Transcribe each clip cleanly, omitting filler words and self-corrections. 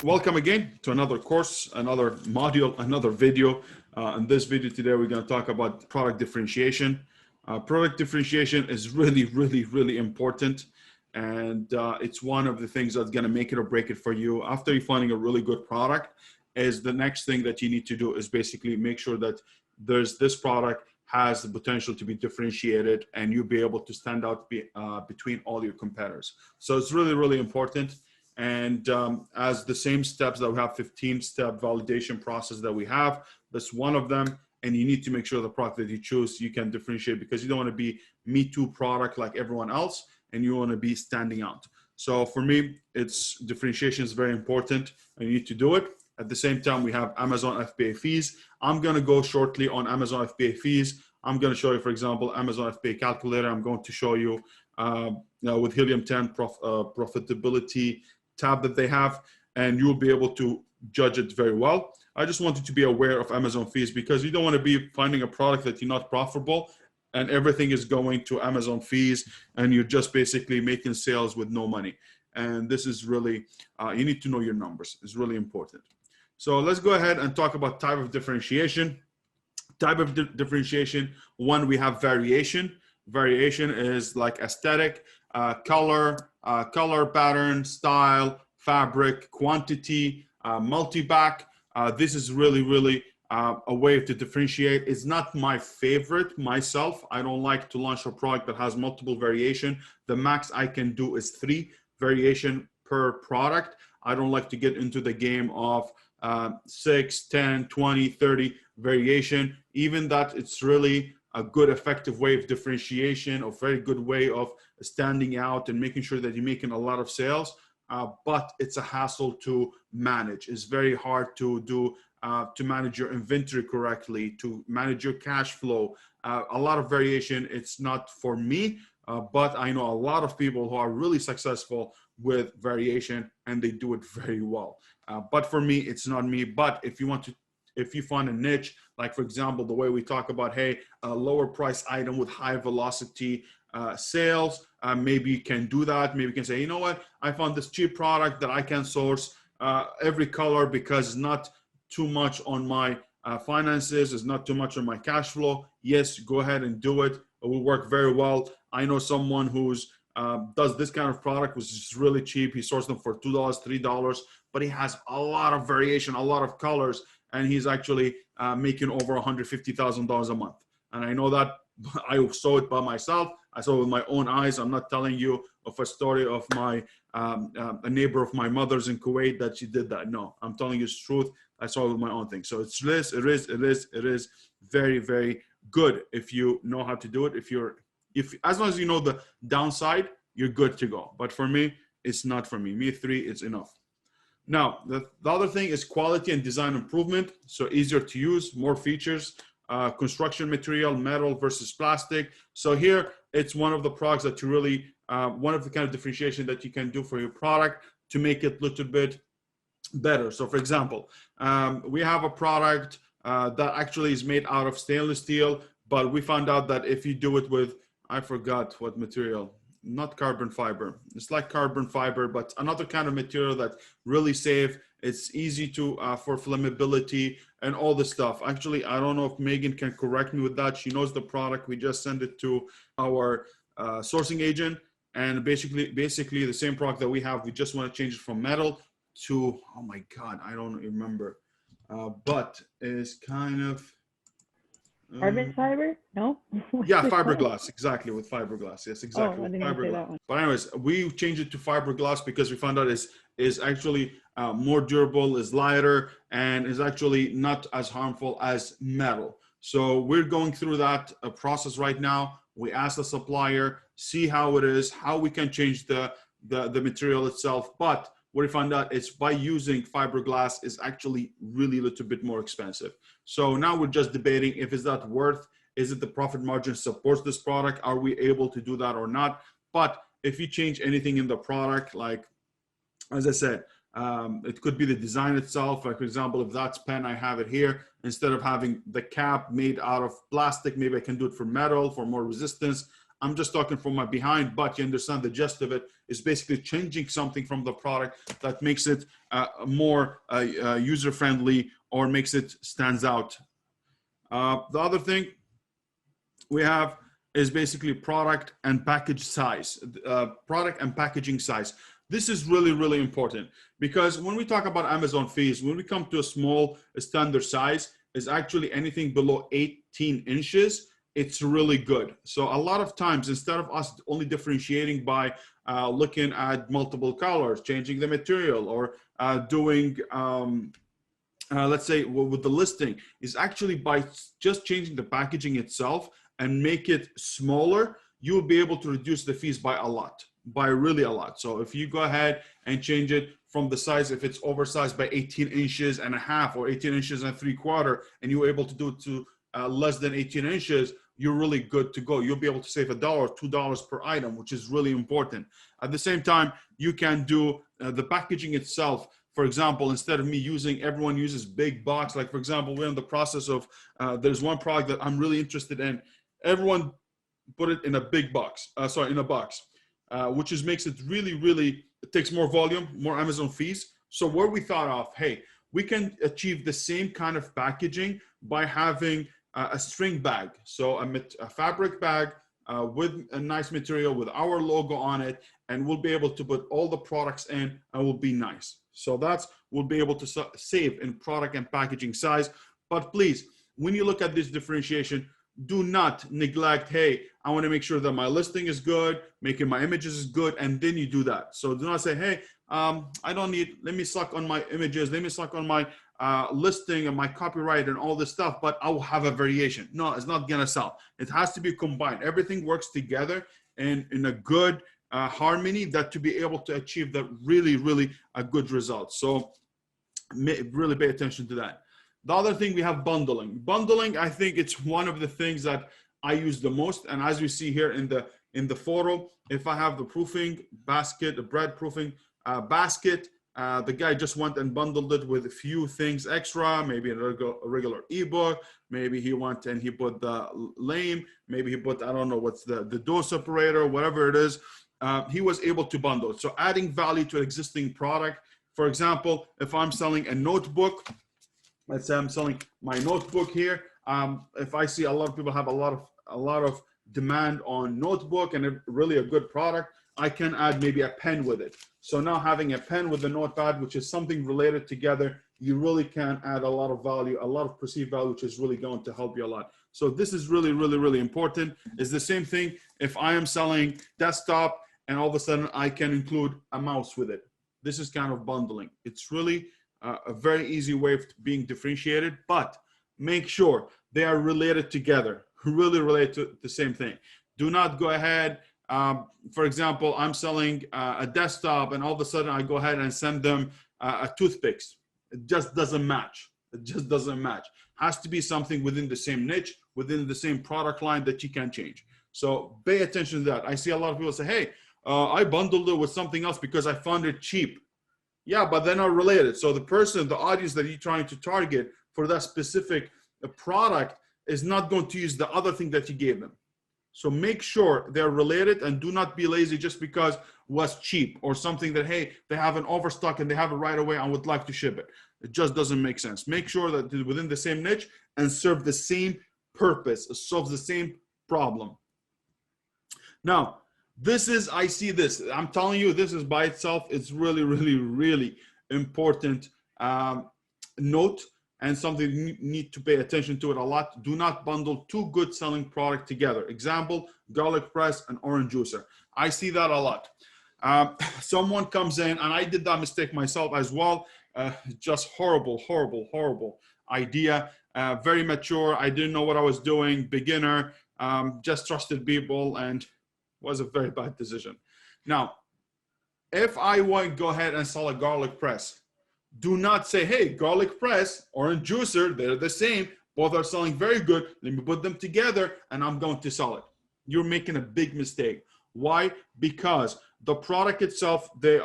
Welcome again to another course, another module, another video. In this video today, we're going to talk about product differentiation. Product differentiation is really important. And it's one of the things that's going to make it or break it for you. After you're finding a really good product, is the next thing that you need to do is basically make sure that this product has the potential to be differentiated and you'll be able to stand out between all your competitors. So it's really important. And as the same steps that we have, 15-step validation process that we have, that's one of them. And you need to make sure the product that you choose, you can differentiate, because you don't want to be me too product like everyone else, and you want to be standing out. So for me, differentiation is very important, and you need to do it. At the same time, we have Amazon FBA fees. I'm going to go shortly on Amazon FBA fees. I'm going to show you, for example, Amazon FBA calculator. I'm going to show you with Helium 10 profitability tab that they have, and you'll be able to judge it very well. I just wanted to be aware of Amazon fees, because you don't want to be finding a product that you're not profitable and everything is going to Amazon fees and you're just basically making sales with no money. And this is really, you need to know your numbers. It's really important. So let's go ahead and talk about type of differentiation. Type of differentiation, one, we have variation. Variation is like aesthetic, color pattern, style, fabric, quantity, multi-back. This is really a way to differentiate. It's not my favorite myself. I don't like to launch a product that has multiple variation. The max I can do is 3 variation per product. I don't like to get into the game of 6, 10, 20, 30 variation. Even that, it's really a good effective way of differentiation, a very good way of standing out and making sure that you're making a lot of sales. But it's a hassle to manage. It's very hard to do, to manage your inventory correctly, to manage your cash flow. A lot of variation, it's not for me, but I know a lot of people who are really successful with variation and they do it very well. But for me, it's not me. But if you find a niche, like for example, the way we talk about, hey, a lower price item with high velocity sales, maybe you can do that. Maybe you can say, you know what, I found this cheap product that I can source every color because it's not too much on my finances, it's not too much on my cash flow. Yes, go ahead and do it. It will work very well. I know someone who's does this kind of product, which is really cheap. He sourced them for $2, $3, but he has a lot of variation, a lot of colors, and he's actually making over $150,000 a month. And I know that I saw it by myself. I saw it with my own eyes. I'm not telling you of a story of my a neighbor of my mother's in Kuwait that she did that. No, I'm telling you the truth. I saw it with my own thing. So it is very good if you know how to do it. If as long as you know the downside, you're good to go. But for me, it's not for me. Me 3, it's enough. Now, the other thing is quality and design improvement. So easier to use, more features, construction material, metal versus plastic. So here, it's one of the products that you really, one of the kind of differentiation that you can do for your product to make it a little bit better. So for example, we have a product that actually is made out of stainless steel, but we found out that if you do it with, I forgot what material, not carbon fiber. It's like carbon fiber, but another kind of material that's really safe. It's easy to for flammability and all this stuff. Actually, I don't know if Megan can correct me with that. She knows the product. We just sent it to our sourcing agent, and basically the same product that we have. We just want to change it from metal to, oh my God, I don't remember, but it's kind of carbon fiber? No? Yeah, fiberglass, exactly, with fiberglass. Yes, exactly. Oh, I didn't say that one. But anyways, we changed it to fiberglass because we found out is actually more durable, is lighter, and is actually not as harmful as metal. So we're going through that process right now. We asked the supplier, see how it is, how we can change the material itself. But what we found out is by using fiberglass is actually really a little bit more expensive. So now we're just debating if is that worth, is it the profit margin supports this product? Are we able to do that or not? But if you change anything in the product, like, as I said, it could be the design itself. Like for example, if that's pen, I have it here, instead of having the cap made out of plastic, maybe I can do it for metal for more resistance. I'm just talking from my behind, but you understand the gist of it is basically changing something from the product that makes it more user-friendly or makes it stands out. The other thing we have is basically product and package size, product and packaging size. This is really, really important because when we talk about Amazon fees, when we come to a small standard size, is actually anything below 18 inches, it's really good. So a lot of times, instead of us only differentiating by looking at multiple colors, changing the material, or doing, let's say with the listing, is actually by just changing the packaging itself and make it smaller, you'll be able to reduce the fees by a lot, by really a lot. So if you go ahead and change it from the size, if it's oversized by 18 inches and a half or 18 inches and 3/4, and you're able to do it to less than 18 inches, you're really good to go. You'll be able to save $1, $2 per item, which is really important. At the same time, you can do the packaging itself. For example, instead of me using, everyone uses big box. Like for example, we're in the process of, there's one product that I'm really interested in. Everyone put it in a big box, in a box, which makes it really, really, it takes more volume, more Amazon fees. So where we thought of, hey, we can achieve the same kind of packaging by having a string bag. So a fabric bag with a nice material with our logo on it, and we'll be able to put all the products in and will be nice. So we'll be able to save in product and packaging size. But please, when you look at this differentiation, do not neglect, hey, I want to make sure that my listing is good, making my images is good, and then you do that. So do not say, hey, I don't need, let me suck on my images, let me suck on my listing and my copyright and all this stuff, but I will have a variation. No, it's not gonna sell. It has to be combined. Everything works together and in a good harmony that to be able to achieve the really, really a good result. So really pay attention to that. The other thing, we have bundling. Bundling, I think it's one of the things that I use the most. And as you see here in the photo, if I have the proofing basket, the bread proofing basket, the guy just went and bundled it with a few things extra, maybe a regular ebook, maybe he went and he put the lame, maybe he put, I don't know, what's the dough separator, whatever it is. He was able to bundle it. So adding value to an existing product. For example, if I'm selling a notebook, let's say I'm selling my notebook here. If I see a lot of people have a lot of demand on notebook and really a good product, I can add maybe a pen with it. So now having a pen with a notepad, which is something related together, you really can add a lot of value, a lot of perceived value, which is really going to help you a lot. So this is really, really, really important. It's the same thing if I am selling desktop and all of a sudden I can include a mouse with it. This is kind of bundling. It's really a very easy way of being differentiated, but make sure they are related together, really related to the same thing. Do not go ahead. For example, I'm selling a desktop and all of a sudden I go ahead and send them a toothpicks. It just doesn't match. It just doesn't match. Has to be something within the same niche, within the same product line that you can change. So pay attention to that. I see a lot of people say, hey, I bundled it with something else because I found it cheap. Yeah, but they're not related. So the person, the audience that you're trying to target for that specific product is not going to use the other thing that you gave them. So make sure they're related and do not be lazy just because it was cheap or something that, hey, they have an overstock and they have it right away and would like to ship it. It just doesn't make sense. Make sure that it's within the same niche and serve the same purpose, solves the same problem. Now, this is, I see this, I'm telling you, this is by itself, it's really, really, really important note and something you need to pay attention to it a lot. Do not bundle two good selling products together. Example, garlic press and orange juicer. I see that a lot. Someone comes in, and I did that mistake myself as well. Just horrible, horrible, horrible idea. Very mature. I didn't know what I was doing. Beginner, just trusted people, and was a very bad decision. Now, if I want to go ahead and sell a garlic press, do not say, hey, garlic press, orange juicer, they're the same. Both are selling very good. Let me put them together and I'm going to sell it. You're making a big mistake. Why? Because the product itself, they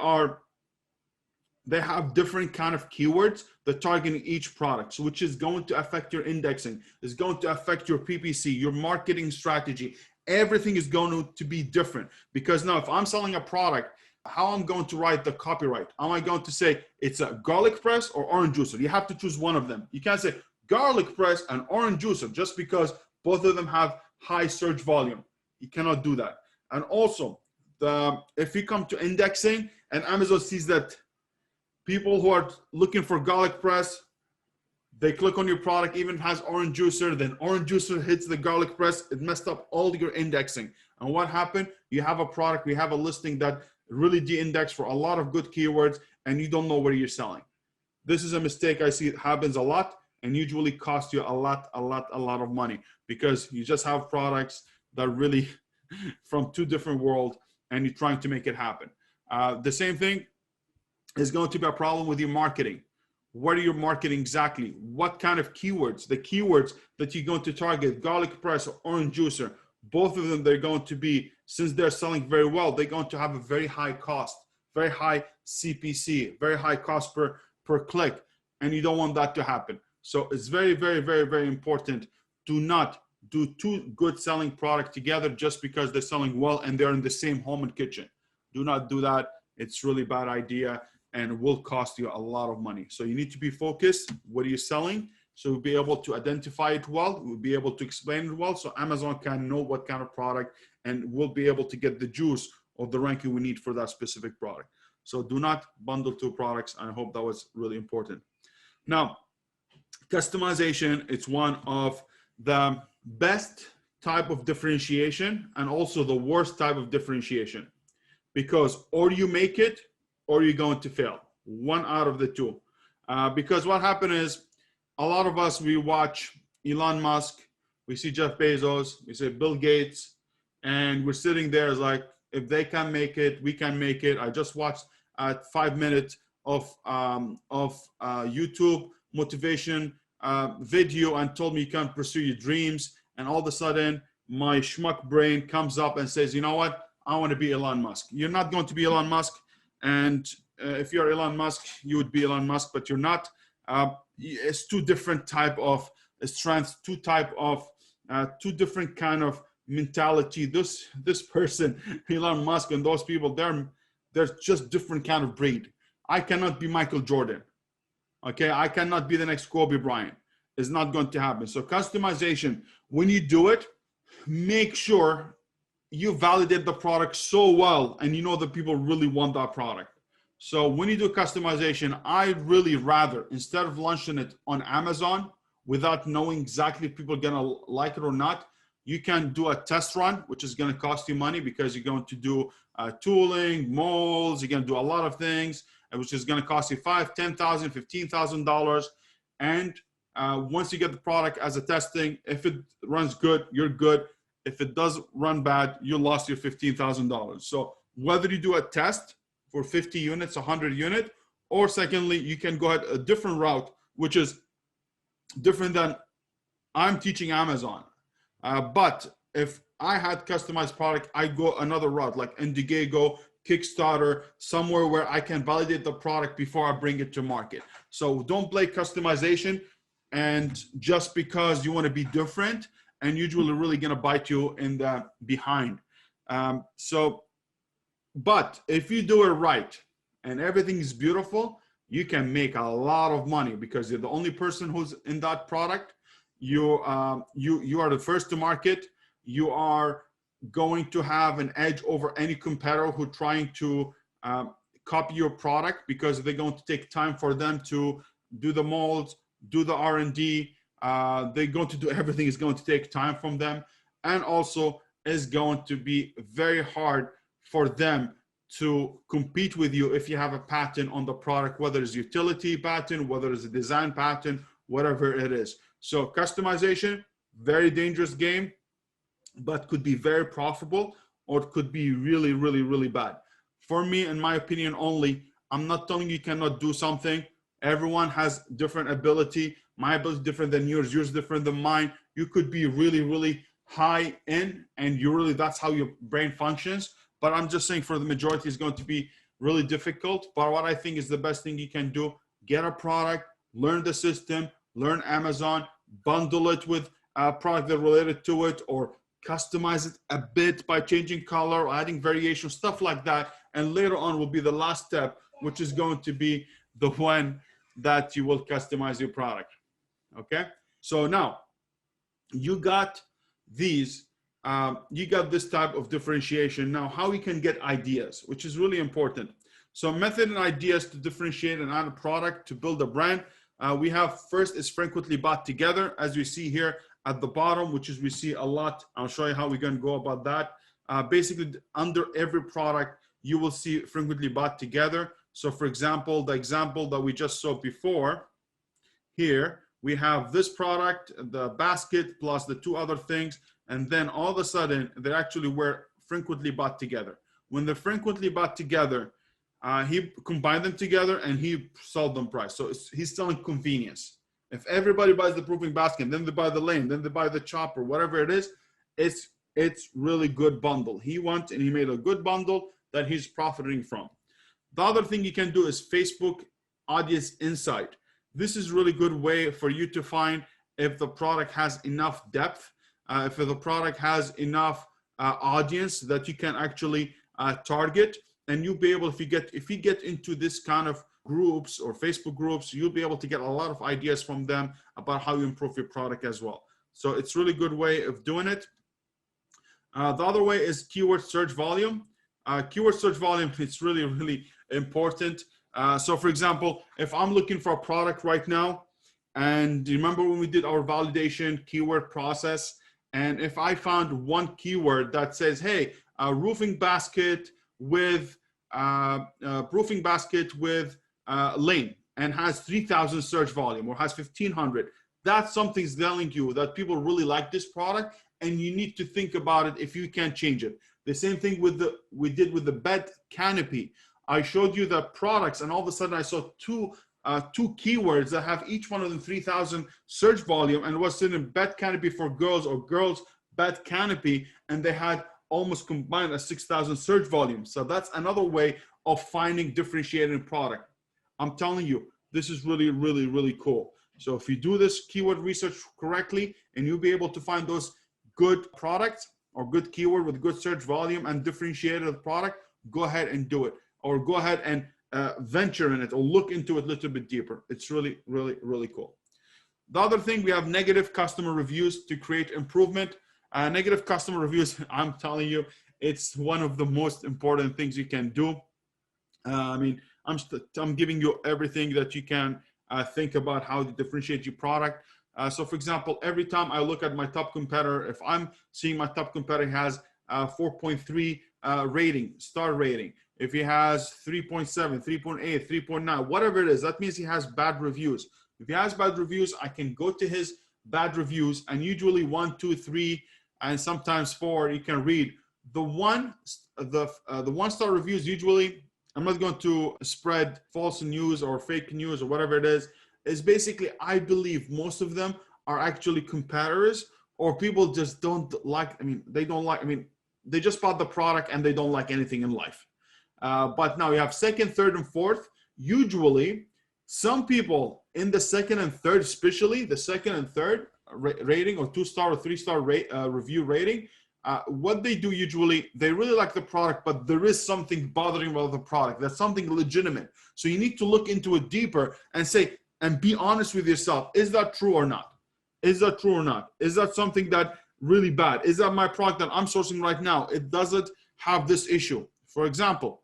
have different kind of keywords that target each product, so which is going to affect your indexing, is going to affect your PPC, your marketing strategy. Everything is going to be different because now if I'm selling a product how I'm going to write the copyright. Am I going to say it's a garlic press or orange juicer? You have to choose one of them. You can't say garlic press and orange juicer just because both of them have high search volume. You cannot do that. And also, if you come to indexing and Amazon sees that people who are looking for garlic press, they click on your product, even has orange juicer, then orange juicer hits the garlic press, it messed up all your indexing. And what happened? You have a product, we have a listing that really de-indexed for a lot of good keywords, and you don't know where you're selling. This is a mistake I see it happens a lot, and usually cost you a lot of money, because you just have products that really from two different worlds, and you're trying to make it happen. The same thing is going to be a problem with your marketing. What are you marketing exactly? What kind of keywords? The keywords that you're going to target, garlic press or orange juicer, both of them, they're going to be, since they're selling very well, they're going to have a very high cost, very high CPC, very high cost per click, and you don't want that to happen. So it's very important. Do not do two good selling products together just because they're selling well and they're in the same home and kitchen. Do not do that. It's really bad idea and will cost you a lot of money. So you need to be focused. What are you selling? So you'll be able to identify it well. We'll be able to explain it well. So Amazon can know what kind of product, and we'll be able to get the juice of the ranking we need for that specific product. So do not bundle two products. I hope that was really important. Now, customization, it's one of the best type of differentiation and also the worst type of differentiation, because or you make it or you're going to fail. One out of the two. Because what happened is, a lot of us, we watch Elon Musk, we see Jeff Bezos, we see Bill Gates, and we're sitting there as like, if they can make it, we can make it. I just watched 5 minutes of YouTube motivation video and told me you can pursue your dreams. And all of a sudden, my schmuck brain comes up and says, you know what? I want to be Elon Musk. You're not going to be Elon Musk. And if you're Elon Musk, you would be Elon Musk, but you're not. It's two different type of strengths, two different kind of mentality. This person, Elon Musk, and those people, they're just different kind of breed. I cannot be Michael Jordan. Okay, I cannot be the next Kobe Bryant. It's not going to happen. So customization, when you do it, make sure you validate the product so well and you know that people really want that product. So when you do customization, I'd really rather, instead of launching it on Amazon without knowing exactly if people are gonna like it or not, you can do a test run, which is gonna cost you money because you're going to do tooling, molds, you're gonna do a lot of things, which is gonna cost you $5,000, $10,000, $15,000. And once you get the product as a testing, if it runs good, you're good. If it does run bad, you lost your $15,000. So whether you do a test for 50 units, 100 units, or secondly, you can go ahead a different route, which is different than I'm teaching Amazon. But if I had customized product, I'd go another route like Indiegogo, Kickstarter, somewhere where I can validate the product before I bring it to market. So don't play customization and just because you want to be different, and usually really going to bite you in the behind. But if you do it right and everything is beautiful, you can make a lot of money because you're the only person who's in that product. You are the first to market. You are going to have an edge over any competitor who's trying to copy your product, because they're going to take time for them to do the molds, do the R&D. They're going to do everything. Is going to take time from them, and also is going to be very hard for them to compete with you if you have a patent on the product, whether it's utility patent, whether it's a design patent, whatever it is. So customization, very dangerous game, but could be very profitable, or it could be really bad. For me, in my opinion only, I'm not telling you cannot do something. Everyone has different ability. My ability is different than yours. Yours is different than mine. You could be really high in, and that's how your brain functions. But I'm just saying for the majority, it's going to be really difficult. But what I think is the best thing you can do, get a product, learn the system, learn Amazon, bundle it with a product that related to it, or customize it a bit by changing color or adding variation, stuff like that. And later on will be the last step, which is going to be the one that you will customize your product. Okay. So now you got these, you got this type of differentiation. Now, how you can get ideas, which is really important. So method and ideas to differentiate and add a product to build a brand. We have first is frequently bought together, as we see here at the bottom, which is we see a lot. I'll show you how we're going to go about that. Basically, under every product, you will see frequently bought together. So for example, the example that we just saw before here, we have this product, the basket plus the two other things, and then all of a sudden they actually were frequently bought together. When they're frequently bought together, he combined them together and he sold them price. So he's selling convenience. If everybody buys the proofing basket, then they buy the lane, then they buy the chopper, whatever it is, it's really good bundle. He went and he made a good bundle that he's profiting from. The other thing you can do is Facebook audience insight. This is a really good way for you to find if the product has enough depth, if the product has enough audience that you can actually target, and you'll be able, if you get into this kind of groups or Facebook groups, you'll be able to get a lot of ideas from them about how you improve your product as well. So it's a really good way of doing it. The other way is keyword search volume. Keyword search volume, it's really, really important. So for example, if I'm looking for a product right now, and remember when we did our validation keyword process, and if I found one keyword that says, hey, roofing basket with lane and has 3,000 search volume or has 1,500, that's something telling you that people really like this product, and you need to think about it if you can change it. The same thing we did with the bed canopy. I showed you the products, and all of a sudden I saw two keywords that have each one of them 3,000 search volume, and it was in bed canopy for girls or girls bed canopy, and they had almost combined a 6,000 search volume. So that's another way of finding differentiating product. I'm telling you, this is really, really, really cool. So if you do this keyword research correctly, and you'll be able to find those good products or good keyword with good search volume and differentiated product, go ahead and do it, or go ahead and venture in it or look into it a little bit deeper. It's really, really, really cool. The other thing, we have negative customer reviews to create improvement. Negative customer reviews, I'm telling you, it's one of the most important things you can do. I mean, I'm giving you everything that you can think about how to differentiate your product. So for example, every time I look at my top competitor, if I'm seeing my top competitor has 4.3 rating, star rating, if he has 3.7, 3.8, 3.9, whatever it is, that means he has bad reviews. If he has bad reviews, I can go to his bad reviews, and usually 1, 2, 3, and sometimes 4, you can read. The one-star reviews, usually, I'm not going to spread false news or fake news or whatever it is basically, I believe most of them are actually competitors, or people just don't like, they just bought the product and they don't like anything in life. But now you have second, third, and fourth. Usually, some people in the second and third, especially the second and third rating or 2-star or 3-star review rating, what they do usually, they really like the product, but there is something bothering about the product. That's something legitimate. So you need to look into it deeper and say, and be honest with yourself. Is that true or not? Is that true or not? Is that something that really bad? Is that my product that I'm sourcing right now, it doesn't have this issue? For example,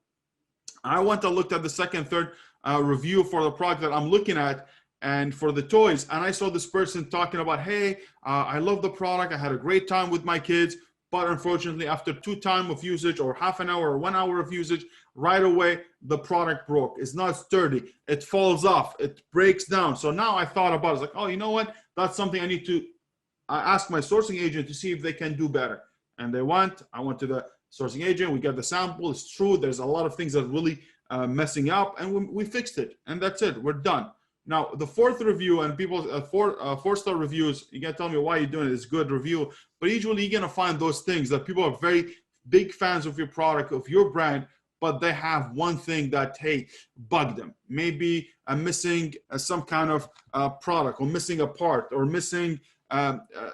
I went and looked at the second, third review for the product that I'm looking at, and for the toys, and I saw this person talking about, hey, I love the product. I had a great time with my kids, but unfortunately, after 2 times of usage or half an hour or 1 hour of usage, right away, the product broke. It's not sturdy. It falls off. It breaks down. So now I thought about it. It's like, oh, you know what? That's something I need to ask my sourcing agent to see if they can do better. And I went to the sourcing agent. We got the sample. It's true. There's a lot of things that are really messing up, and we fixed it. And that's it. We're done. Now, the fourth review and people's 4-star reviews, you can tell me why you're doing it. It's good review. But usually you're going to find those things that people are very big fans of your product, of your brand, but they have one thing that, hey, bugged them. Maybe missing some kind of product, or missing a part, or missing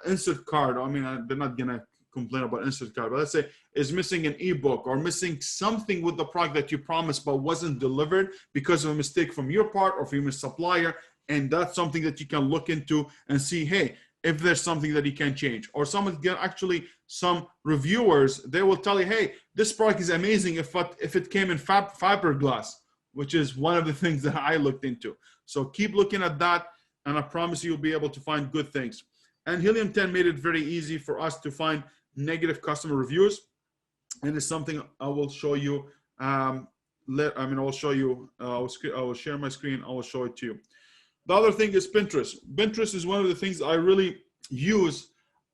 insert card. I mean, they're not going to complain about instant card, but let's say is missing an ebook or missing something with the product that you promised but wasn't delivered because of a mistake from your part or from your supplier. And that's something that you can look into and see, hey, if there's something that you can change. Or some reviewers, they will tell you, hey, this product is amazing if it came in fiberglass, which is one of the things that I looked into. So keep looking at that, and I promise you'll be able to find good things. And Helium 10 made it very easy for us to find negative customer reviews. And it's something I will show you. I will show you, I will share my screen. I will show it to you. The other thing is Pinterest. Pinterest is one of the things I really use.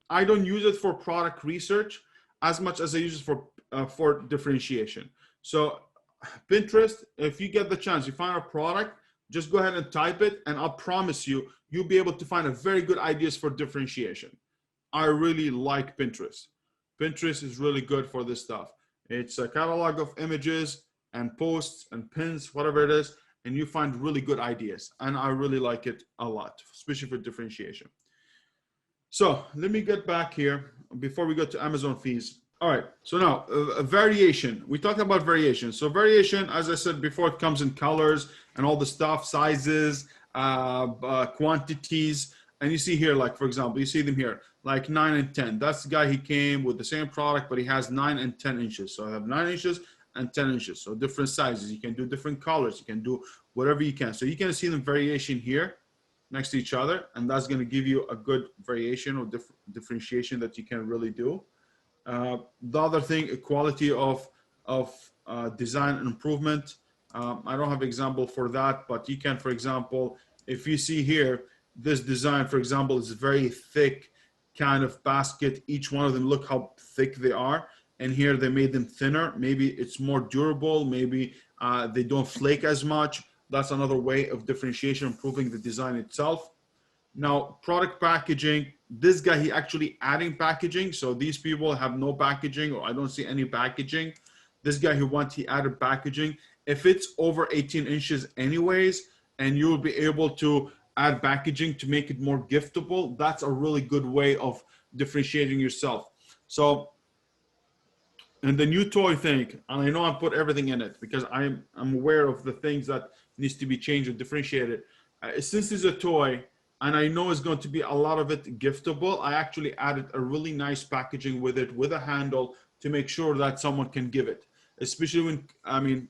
I don't use it for product research as much as I use it for differentiation. So Pinterest, if you get the chance, you find a product, just go ahead and type it, and I'll promise you, you'll be able to find a very good ideas for differentiation. I really like Pinterest. Pinterest is really good for this stuff. It's a catalog of images and posts and pins, whatever it is, and you find really good ideas. And I really like it a lot, especially for differentiation. So let me get back here before we go to Amazon fees. All right, so now variation. We talked about variation. So variation, as I said before, it comes in colors and all the stuff, sizes, quantities. And you see here, like, for example, you see them here, like 9 and 10. That's the guy, he came with the same product, but he has 9 and 10 inches. So I have 9 inches and 10 inches. So different sizes. You can do different colors. You can do whatever you can. So you can see the variation here next to each other, and that's going to give you a good variation or differentiation that you can really do. The other thing, equality of design and improvement. I don't have an example for that, but you can, for example, if you see here, this design, for example, is very thick kind of basket. Each one of them, look how thick they are. And here they made them thinner. Maybe it's more durable. Maybe they don't flake as much. That's another way of differentiation, improving the design itself. Now, product packaging, this guy, he actually adding packaging. So these people have no packaging, or I don't see any packaging. This guy he added packaging. If it's over 18 inches anyways, and you'll be able to add packaging to make it more giftable, that's a really good way of differentiating yourself. So, and the new toy thing, and I know I put everything in it because I'm aware of the things that needs to be changed and differentiated. Since it's a toy, and I know it's going to be a lot of it giftable, I actually added a really nice packaging with it, with a handle, to make sure that someone can give it. Especially when,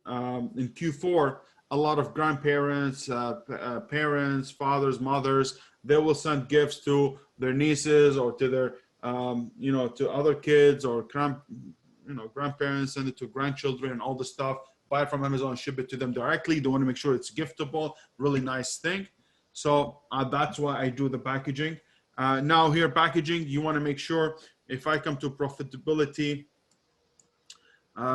in Q4, a lot of grandparents, parents, fathers, mothers, they will send gifts to their nieces or to their, to other kids, or grandparents, send it to grandchildren and all the stuff. Buy it from Amazon, ship it to them directly. They want to make sure it's giftable, really nice thing. So that's why I do the packaging. Now here, packaging, you want to make sure, if I come to profitability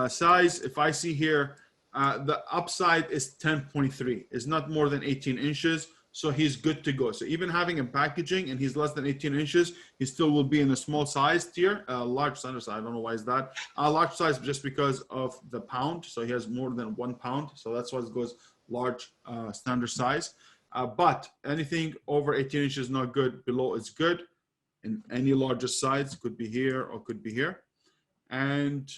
size, if I see here, the upside is 10.3, is not more than 18 inches. So he's good to go. So even having a packaging and he's less than 18 inches, he still will be in a small size tier, large standard size. I don't know why is that. Large size just because of the pound. So he has more than 1 pound. So that's why it goes large standard size. But anything over 18 inches is not good. Below is good. And any larger size could be here or could be here. And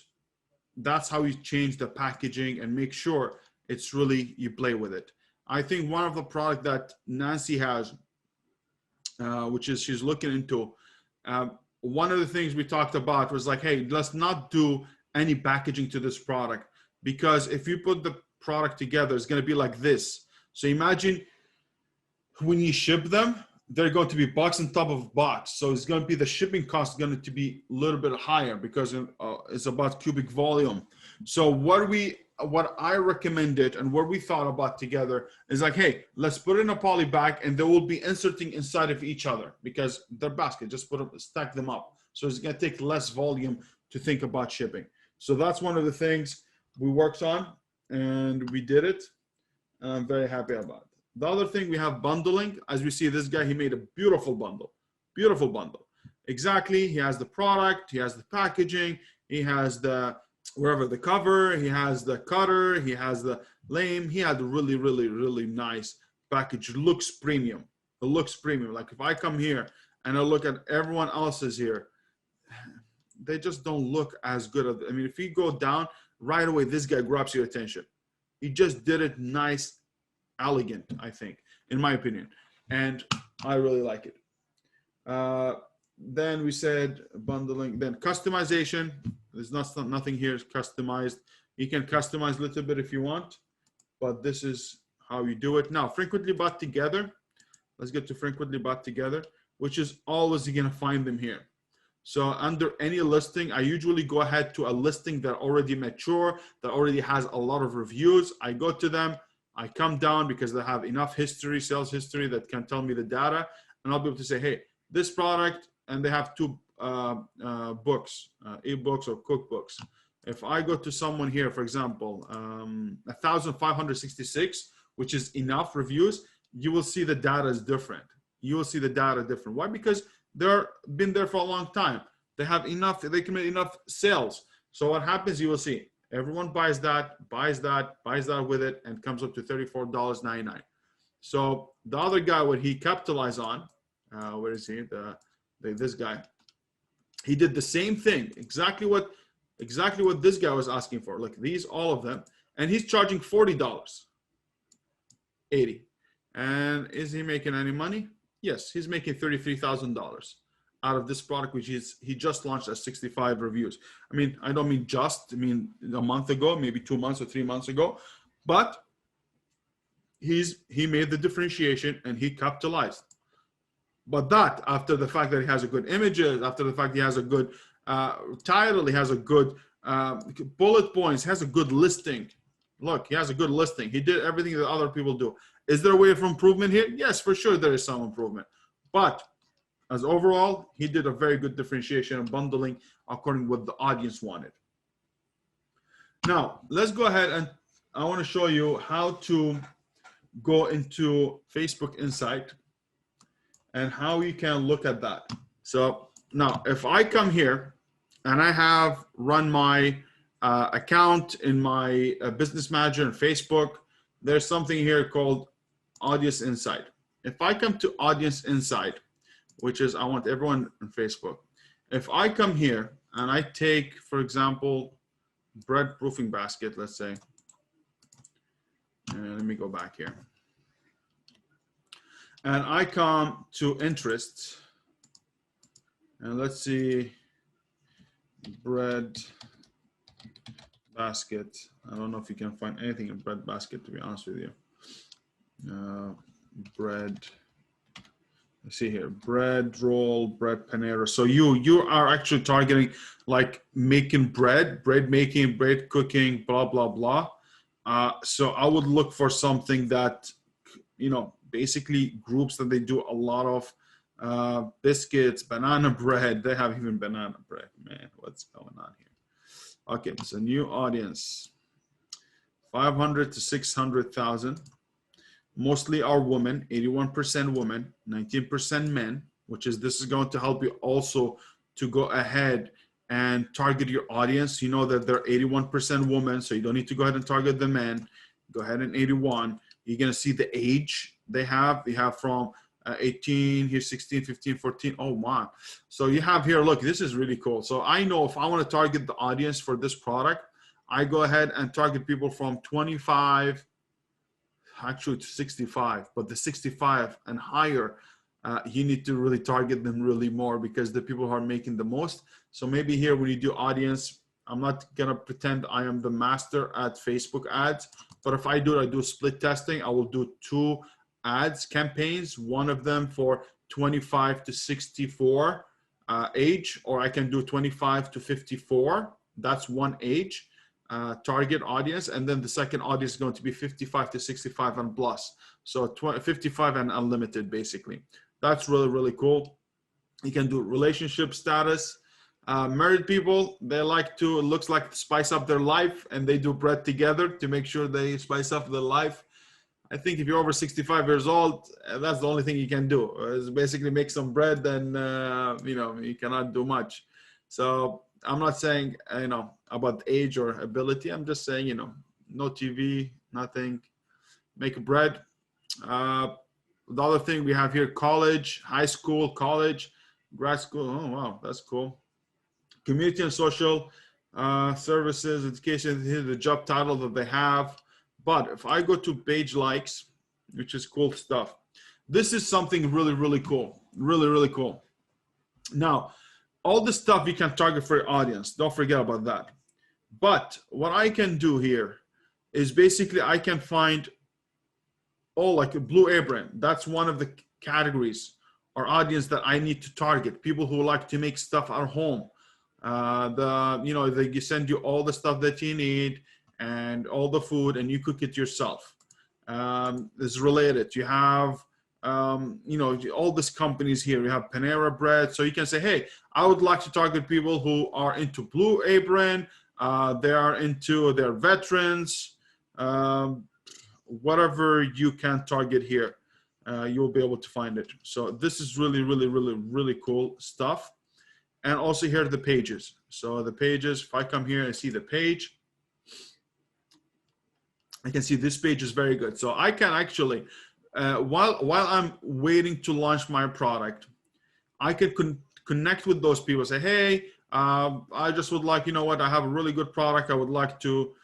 that's how you change the packaging and make sure it's really, you play with it. I think one of the product that Nancy has, which is she's looking into, one of the things we talked about was like, hey, let's not do any packaging to this product, because if you put the product together, it's going to be like this. So imagine when you ship them, they're going to be box on top of box. So it's going to be, the shipping cost is going to be a little bit higher because it's about cubic volume. So what I recommended and what we thought about together is like, hey, let's put it in a poly bag, and they will be inserting inside of each other because they're basket, just stack them up. So it's going to take less volume to think about shipping. So that's one of the things we worked on, and we did it. And I'm very happy about it. The other thing, we have bundling. As we see, this guy, he made a beautiful bundle. Beautiful bundle. Exactly. He has the product. He has the packaging. He has the cover. He has the cutter. He has the lame. He had a really, really, really nice package. It looks premium. It looks premium. Like if I come here and I look at everyone else's here, they just don't look as good. I mean, if you go down right away, this guy grabs your attention. He just did it nice, elegant, I think, in my opinion. And I really like it. Then we said bundling, then customization. There's nothing here is customized. You can customize a little bit if you want, but this is how you do it. Now, frequently bought together. Let's get to frequently bought together, which is always you're gonna find them here. So under any listing, I usually go ahead to a listing that already mature, that already has a lot of reviews. I go to them, I come down because they have enough history, sales history that can tell me the data, and I'll be able to say, hey, this product, and they have two books, ebooks or cookbooks. If I go to someone here, for example, 1,566, which is enough reviews, you will see the data is different. You will see the data different. Why? Because they're been there for a long time. They have enough, they can make enough sales. So what happens, you will see everyone buys that with it, and comes up to $34.99. So the other guy, what he capitalized on, where is he? This guy, he did the same thing, exactly what this guy was asking for. Look, these, all of them, and he's charging $40.80. And is he making any money? Yes, he's making $33,000 out of this product, which he just launched at 65 reviews. I mean, I don't mean just, I mean a month ago, maybe 2 months or 3 months ago, but he made the differentiation and he capitalized. But that, after the fact that he has a good images, after the fact he has a good title, he has a good bullet points, has a good listing. Look, he has a good listing. He did everything that other people do. Is there a way for improvement here? Yes, for sure there is some improvement. But as overall, he did a very good differentiation and bundling according to what the audience wanted. Now, let's go ahead, and I want to show you how to go into Facebook Insight and how you can look at that. So now, if I come here and I have run my account in my business manager in Facebook, there's something here called Audience Insight. If I come to Audience Insight, which is, I want everyone on Facebook. If I come here and I take, for example, bread proofing basket, let's say, and let me go back here. And I come to interests, and let's see, bread basket. I don't know if you can find anything in bread basket, to be honest with you. Bread, let's see here, bread roll, bread panera. So you are actually targeting like making bread making, bread cooking, blah, blah, blah. So I would look for something that, you know, basically groups that they do a lot of biscuits, banana bread. They have even banana bread. Man, what's going on here? Okay, so new audience, 500 to 600,000. Mostly are women, 81% women, 19% men, which is, this is going to help you also to go ahead and target your audience. You know that they're 81% women, so you don't need to go ahead and target the men. Go ahead and 81. You're going to see the age they have. They have from 18, here's 16, 15, 14. Oh, wow. So you have here, look, this is really cool. So I know if I want to target the audience for this product, I go ahead and target people from 25, actually to 65, but the 65 and higher, you need to really target them really more, because the people who are making the most. So maybe here when you do audience, I'm not gonna pretend I am the master at Facebook ads, but if I do split testing, I will do 2 ads campaigns, one of them for 25 to 64 age, or I can do 25 to 54. That's one age. Target audience, and then the second audience is going to be 55 to 65 and plus. So 55 and unlimited, basically. That's really, really cool. You can do relationship status. Married people, they like to, it looks like, spice up their life, and they do bread together to make sure they spice up their life. I think if you're over 65 years old, that's the only thing you can do, is basically make some bread, and you know, you cannot do much. So I'm not saying, you know, about age or ability. I'm just saying, you know, no TV, nothing, make bread. The other thing we have here, college, high school, college, grad school. Oh, wow, that's cool. community and social services, education, here's the job title that they have. But if I go to page likes, which is cool stuff, this is something really, really cool. Really, really cool. Now, all this stuff you can target for your audience. Don't forget about that. But what I can do here is basically I can find, oh, like a Blue Apron. That's one of the categories or audience that I need to target. People who like to make stuff at home. They send you all the stuff that you need and all the food, and you cook it yourself. Is related. You have, all these companies here. You have Panera Bread. So you can say, hey, I would like to target people who are into Blue Apron. They're veterans. Whatever you can target here, you'll be able to find it. So this is really, really, really, really cool stuff. And also here are the pages. So the pages, if I come here and see the page, I can see this page is very good. So I can actually, while I'm waiting to launch my product, I can connect with those people, say, hey, I just would like, I have a really good product. I would like to,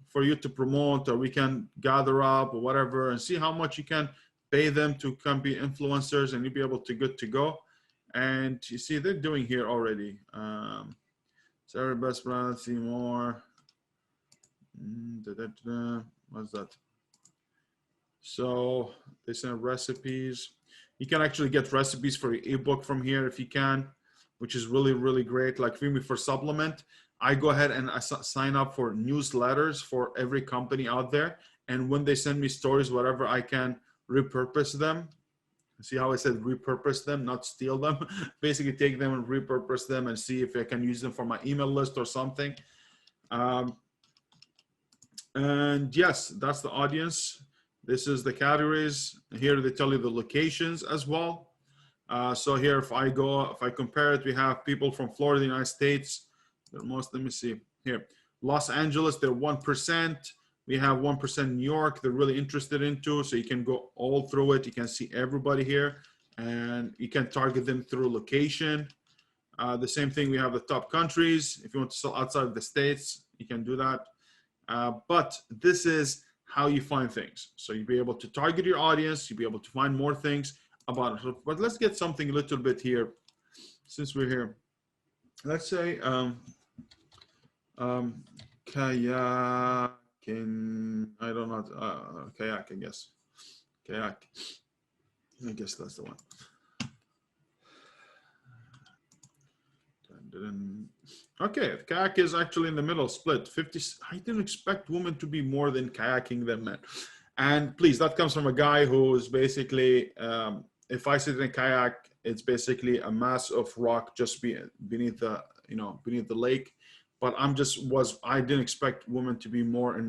for you to promote, or we can gather up or whatever and see how much you can pay them to come be influencers, and you'll be able to good to go. And you see they're doing here already. Sarah Best Brand, see more. What's that? So they send recipes. You can actually get recipes for your ebook from here if you can, which is really, really great. Like for supplement, I go ahead and I sign up for newsletters for every company out there. And when they send me stories, whatever, I can repurpose them. See how I said repurpose them, not steal them? Basically take them and repurpose them and see if I can use them for my email list or something. And yes, that's the audience. This is the categories. Here they tell you the locations as well. So here, if I compare it, we have people from Florida, United States. They're most, let me see here. Los Angeles, they're 1%. We have 1% New York, they're really interested into. So you can go all through it. You can see everybody here, and you can target them through location. The same thing, we have the top countries. If you want to sell outside of the States, you can do that. But this is how you find things. So you'll be able to target your audience. You'll be able to find more things about it. But let's get something a little bit here, since we're here. Let's say kayak. I don't know, kayak, I guess. Kayak. I guess that's the one. Okay, kayak is actually in the middle, split 50. I didn't expect women to be more than kayaking than men. And please, that comes from a guy who is basically, if I sit in a kayak, it's basically a mass of rock just beneath the, beneath the lake. But I didn't expect women to be more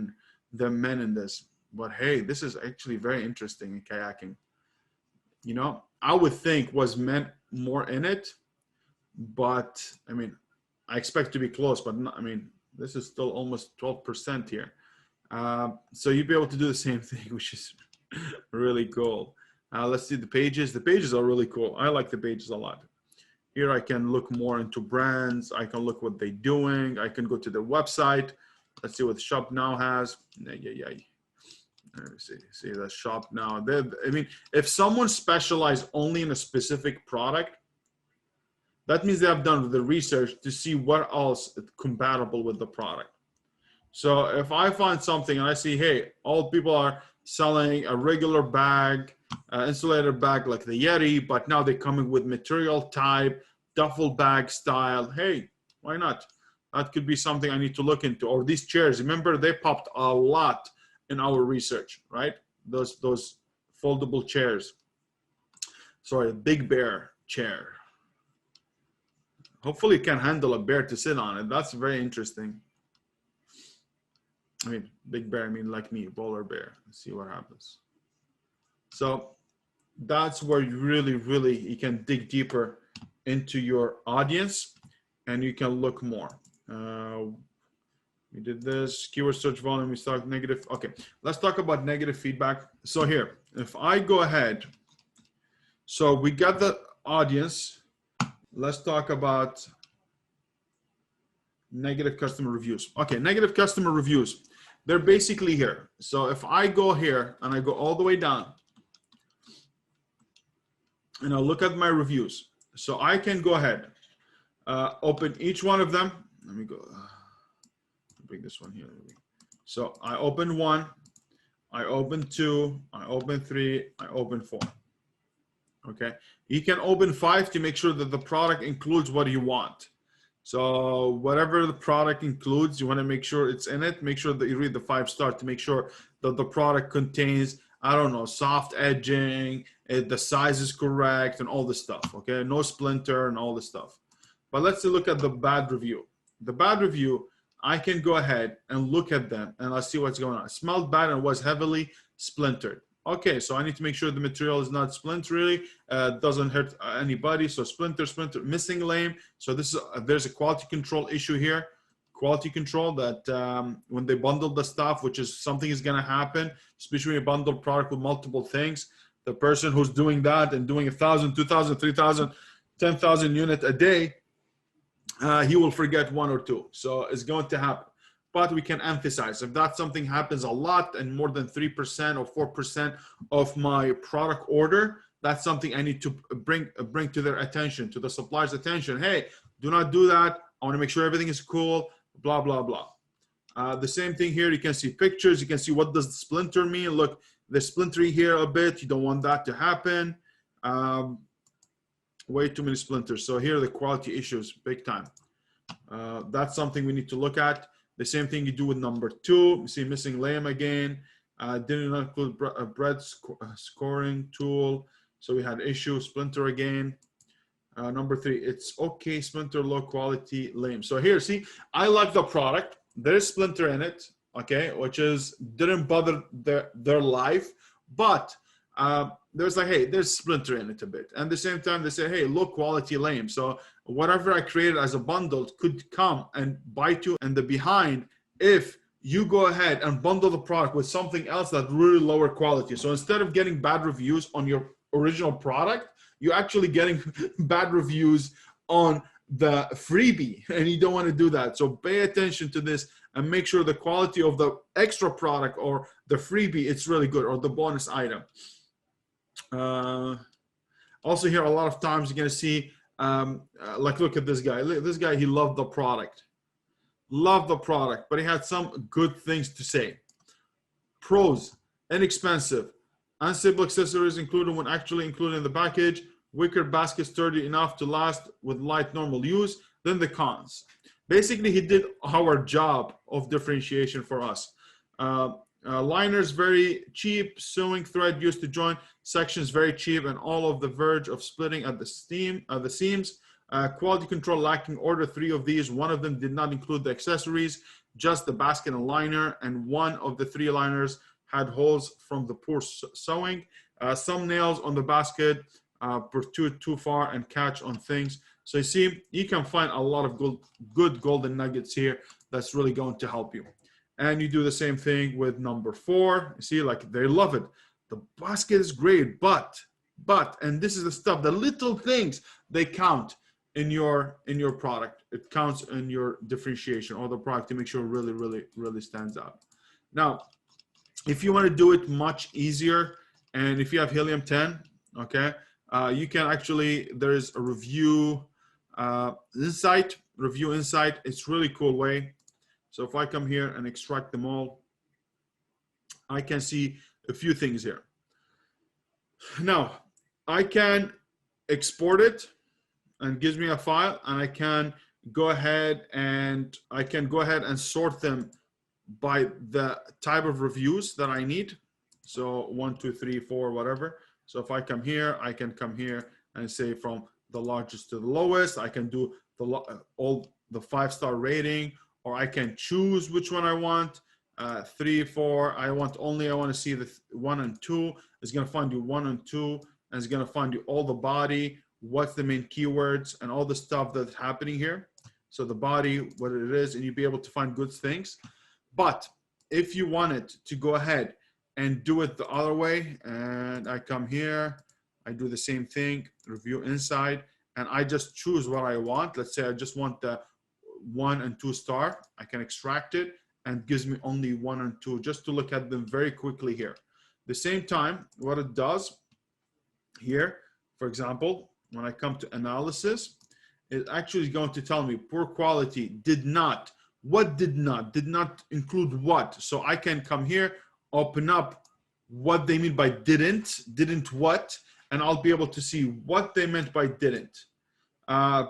than men in this. But hey, this is actually very interesting in kayaking. I would think was men more in it, but I mean, I expect to be close, but not, this is still almost 12% here. So you'd be able to do the same thing, which is really cool. Let's see the pages. The pages are really cool. I like the pages a lot. Here I can look more into brands. I can look what they're doing. I can go to their website. Let's see what Shop Now has. Let me see the Shop Now. If someone specializes only in a specific product, that means they have done the research to see what else is compatible with the product. So if I find something and I see, hey, all people are selling a regular bag, insulated bag like the Yeti, but now they're coming with material type, duffel bag style. Hey, why not? That could be something I need to look into. Or these chairs, remember they popped a lot in our research, right? Those foldable chairs. Sorry, Big Bear chair. Hopefully it can handle a bear to sit on it. That's very interesting. Big bear, like me, polar bear. Let's see what happens. So that's where you really, you can dig deeper into your audience and you can look more. We did this, keyword search volume, we start negative. Okay, let's talk about negative feedback. So here, if I go ahead, so we got the audience. Let's talk about Negative customer reviews. Okay, negative customer reviews. They're basically here. So if I go here and I go all the way down and I'll look at my reviews. So I can go ahead, open each one of them. Let me go, bring this one here. So I open 1, I open 2, I open 3, I open 4. Okay, you can open 5 to make sure that the product includes what you want. So whatever the product includes, you want to make sure it's in it. Make sure that you read the 5-star to make sure that the product contains, I don't know, soft edging, the size is correct, and all this stuff. Okay, no splinter and all this stuff. But let's look at the bad review. The bad review, I can go ahead and look at them and I'll see what's going on. It smelled bad and was heavily splintered. Okay, so I need to make sure the material is not splintery, doesn't hurt anybody. So splinter, missing lame. So this is there's a quality control issue here. Quality control that when they bundle the stuff, which is something is going to happen, especially when you bundle product with multiple things. The person who's doing that and doing 1,000, 2,000, 3,000, 10,000 units a day, he will forget 1 or 2. So it's going to happen. But we can emphasize if that something happens a lot and more than 3% or 4% of my product order, that's something I need to bring to their attention, to the supplier's attention. Hey, do not do that. I want to make sure everything is cool, blah, blah, blah. The same thing here. You can see pictures. You can see what does the splinter mean. Look, the splintery here a bit. You don't want that to happen. Way too many splinters. So here are the quality issues, big time. That's something we need to look at. The same thing you do with number 2. You see missing lame again. Didn't include bread scoring tool. So we had issue, splinter again. Number 3, it's okay, splinter, low quality, lame. So here, see, I like the product. There's splinter in it, okay, which is didn't bother their life, but there's like, hey, there's splinter in it a bit. And at the same time, they say, hey, low quality, lame. So whatever I created as a bundle could come and bite you in the behind if you go ahead and bundle the product with something else that's really lower quality. So instead of getting bad reviews on your original product, you're actually getting bad reviews on the freebie, and you don't want to do that. So pay attention to this and make sure the quality of the extra product or the freebie, it's really good, or the bonus item. Also here, a lot of times you're going to see, like, look at this guy. Look, this guy, he loved the product. Loved the product, but he had some good things to say. Pros: inexpensive. Unstable accessories included when actually included in the package. Wicker basket sturdy enough to last with light normal use. Then the cons. Basically, he did our job of differentiation for us. Liners very cheap. Sewing thread used to join sections very cheap, and all of the verge of splitting at the seams. Quality control lacking. Order 3 of these. 1 of them did not include the accessories, just the basket and liner, and 1 of the 3 liners had holes from the poor sewing. Some nails on the basket protrude too far and catch on things. So you see, you can find a lot of good golden nuggets here that's really going to help you. And you do the same thing with number 4. You see, like, they love it. The basket is great, but, and this is the stuff, the little things, they count in your product. It counts in your differentiation or the product to make sure it really stands out. Now, if you want to do it much easier, and if you have Helium 10, okay, you can actually, there's a review insight. It's really cool way. So if I come here and extract them all, I can see a few things here. Now, I can export it and gives me a file, and I can go ahead and sort them by the type of reviews that I need. So 1, 2, 3, 4, whatever. So if I come here, I can come here and say from the largest to the lowest. I can do all the 5-star rating, or I can choose which one I want. 3, 4. I want to see the 1 and 2. It's going to find you 1 and 2, and it's going to find you all the body, what's the main keywords, and all the stuff that's happening here. So the body, what it is, and you'll be able to find good things. But if you wanted to go ahead and do it the other way, and I come here, I do the same thing, review inside, and I just choose what I want. Let's say I just want the 1 and 2 star. I can extract it and gives me only 1 and 2, just to look at them very quickly here. The same time, what it does here, for example, when I come to analysis, it actually is going to tell me poor quality did not. What did not include what. So I can come here, open up what they mean by didn't what, and I'll be able to see what they meant by didn't.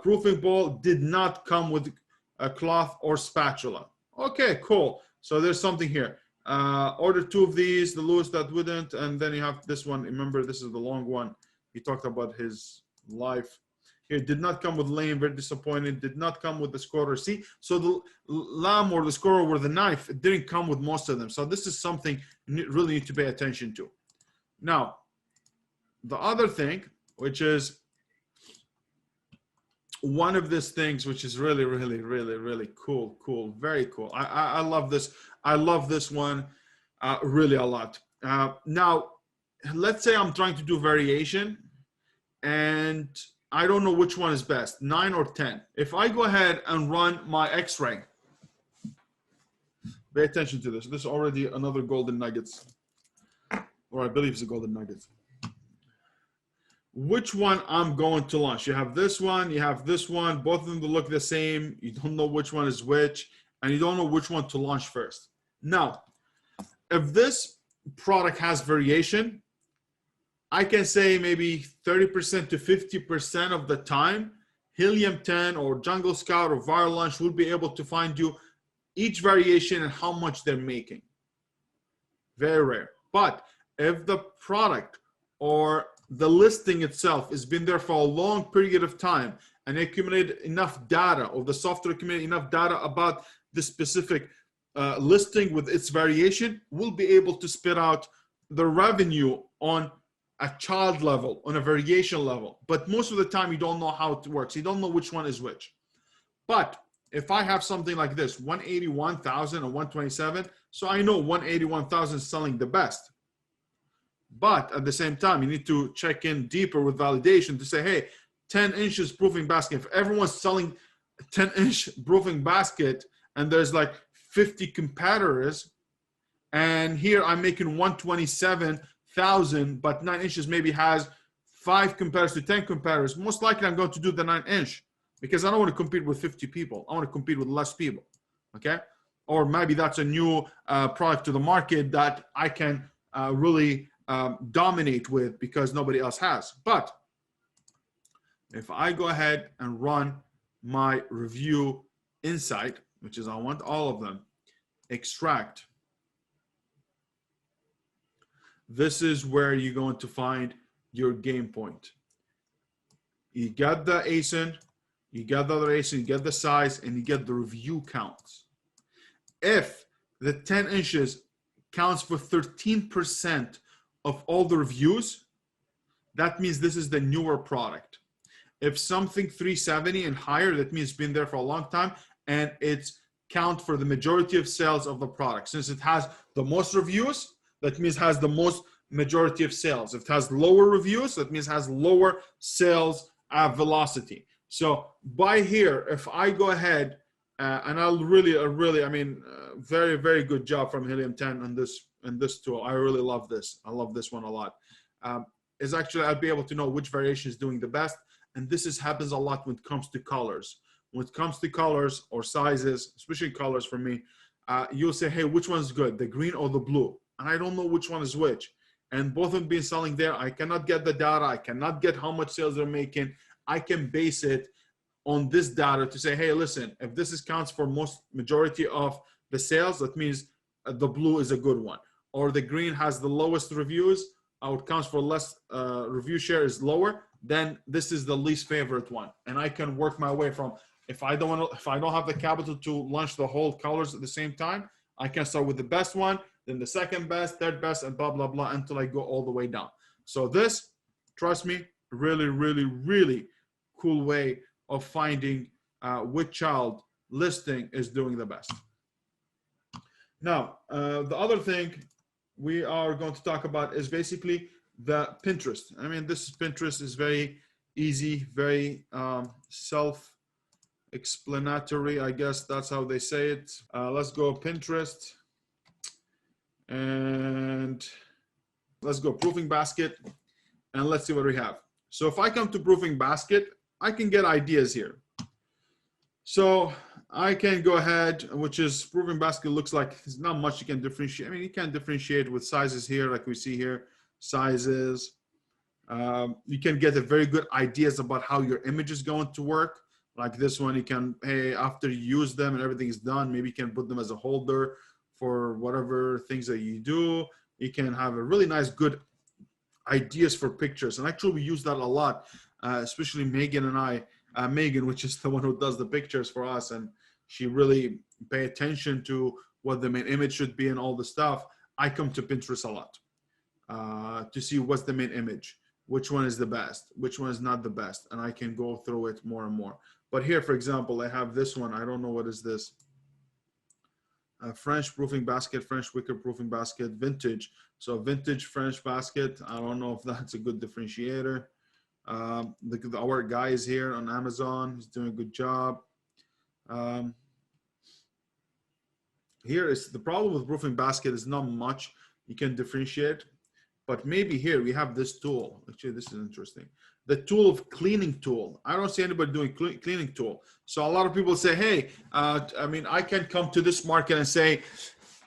Proofing bowl did not come with a cloth or spatula. Okay, cool. So there's something here. Order 2 of these, the Lewis that wouldn't, and then you have this one. Remember, this is the long one. He talked about his life. Here, did not come with lame, very disappointed. Did not come with the scorer. See, so the lamb or the scorer or the knife, it didn't come with most of them. So this is something you really need to pay attention to. Now, the other thing, which is one of these things, which is really, really, really, really cool, very cool. I love this. I love this one really a lot. Now, let's say I'm trying to do variation and I don't know which one is best, 9 or 10. If I go ahead and run my X-ray, pay attention to this. This is already another golden nuggets, or I believe it's a golden nuggets. Which one I'm going to launch? You have this one, you have this one. Both of them look the same. You don't know which one is which, and you don't know which one to launch first. Now, if this product has variation, I can say maybe 30% to 50% of the time, Helium 10 or Jungle Scout or Viral Launch will be able to find you each variation and how much they're making. Very rare. But if the product or the listing itself has been there for a long period of time and accumulated enough data, or the software accumulated enough data about the specific listing with its variation, we'll be able to spit out the revenue on a child level, on a variation level. But most of the time, you don't know how it works. You don't know which one is which. But if I have something like this, 181,000 or 127, so I know 181,000 is selling the best. But at the same time, you need to check in deeper with validation to say, hey, 10 inches proofing basket. If everyone's selling 10-inch proofing basket and there's like 50 competitors, and here I'm making 127,000, but 9 inches maybe has 5 competitors to 10 competitors, most likely I'm going to do the 9-inch because I don't want to compete with 50 people. I want to compete with less people, okay? Or maybe that's a new product to the market that I can really dominate with because nobody else has. But if I go ahead and run my review insight, which is I want all of them, extract, this is where you're going to find your game point. You get the ASIN, you get the other ASIN, you get the size, and you get the review counts. If the 10 inches counts for 13% of all the reviews, that means this is the newer product. If something 370 and higher, that means it's been there for a long time, and it's count for the majority of sales of the product. Since it has the most reviews, that means it has the most majority of sales. If it has lower reviews, that means it has lower sales velocity. So by here, if I go ahead and I'll really, very, very good job from Helium 10 on this tool. I really love this. I love this one a lot. Is actually I'll be able to know which variation is doing the best. And this happens a lot when it comes to colors. When it comes to colors or sizes, especially colors for me, you'll say, hey, which one's good, the green or the blue? And I don't know which one is which. And both of them being selling there, I cannot get the data. I cannot get how much sales they're making. I can base it on this data to say, hey, listen, if this counts for majority of the sales, that means the blue is a good one. Or the green has the lowest reviews, or it counts for less review share is lower, then this is the least favorite one. And I can work my way from, if I don't have the capital to launch the whole colors at the same time, I can start with the best one, then the second best, third best, and blah, blah, blah, until I go all the way down. So this, trust me, really, really, really cool way of finding which child listing is doing the best. Now, the other thing we are going to talk about is basically the Pinterest. This Pinterest is very easy, very explanatory, I guess that's how they say it. Let's go Pinterest, and let's go proofing basket, and let's see what we have. So if I come to proofing basket, I can get ideas here. So I can go ahead, which is proofing basket looks like there's not much you can differentiate. I mean, you can differentiate with sizes here, like we see here, sizes. You can get a very good ideas about how your image is going to work. Like this one, you can, hey, after you use them and everything is done, maybe you can put them as a holder for whatever things that you do. You can have a really nice, good ideas for pictures. And actually we use that a lot, especially Megan and I, Megan, which is the one who does the pictures for us. And she really pay attention to what the main image should be and all the stuff. I come to Pinterest a lot to see what's the main image, which one is the best, which one is not the best. And I can go through it more and more. But here, for example, I have this one. I don't know what is this. French proofing basket, French wicker proofing basket, vintage. So vintage French basket. I don't know if that's a good differentiator. Our guy is here on Amazon. He's doing a good job. Here is the problem with proofing basket is not much you can differentiate, but maybe here we have this tool. Actually, this is interesting. The tool of cleaning tool. I don't see anybody doing cleaning tool. So a lot of people say, hey, I mean, I can come to this market and say,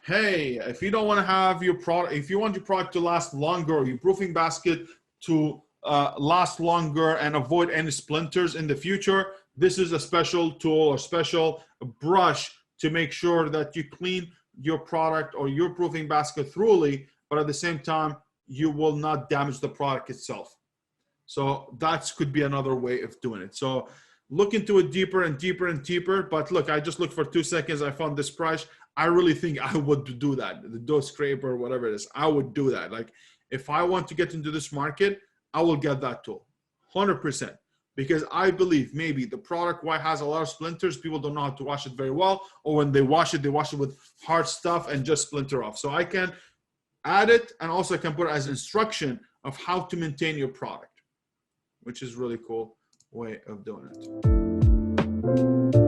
hey, if you don't want to have your product, if you want your product to last longer, your proofing basket to last longer and avoid any splinters in the future, this is a special tool or special brush to make sure that you clean your product or your proofing basket thoroughly, but at the same time, you will not damage the product itself. So that could be another way of doing it. So look into it deeper and deeper and deeper. But look, I just looked for 2 seconds. I found this price. I really think I would do that. The dough scraper, whatever it is, I would do that. Like if I want to get into this market, I will get that tool 100%, because I believe maybe the product why has a lot of splinters. People don't know how to wash it very well, or when they wash it with hard stuff and just splinter off. So I can add it, and also I can put it as instruction of how to maintain your product, which is really cool way of doing it.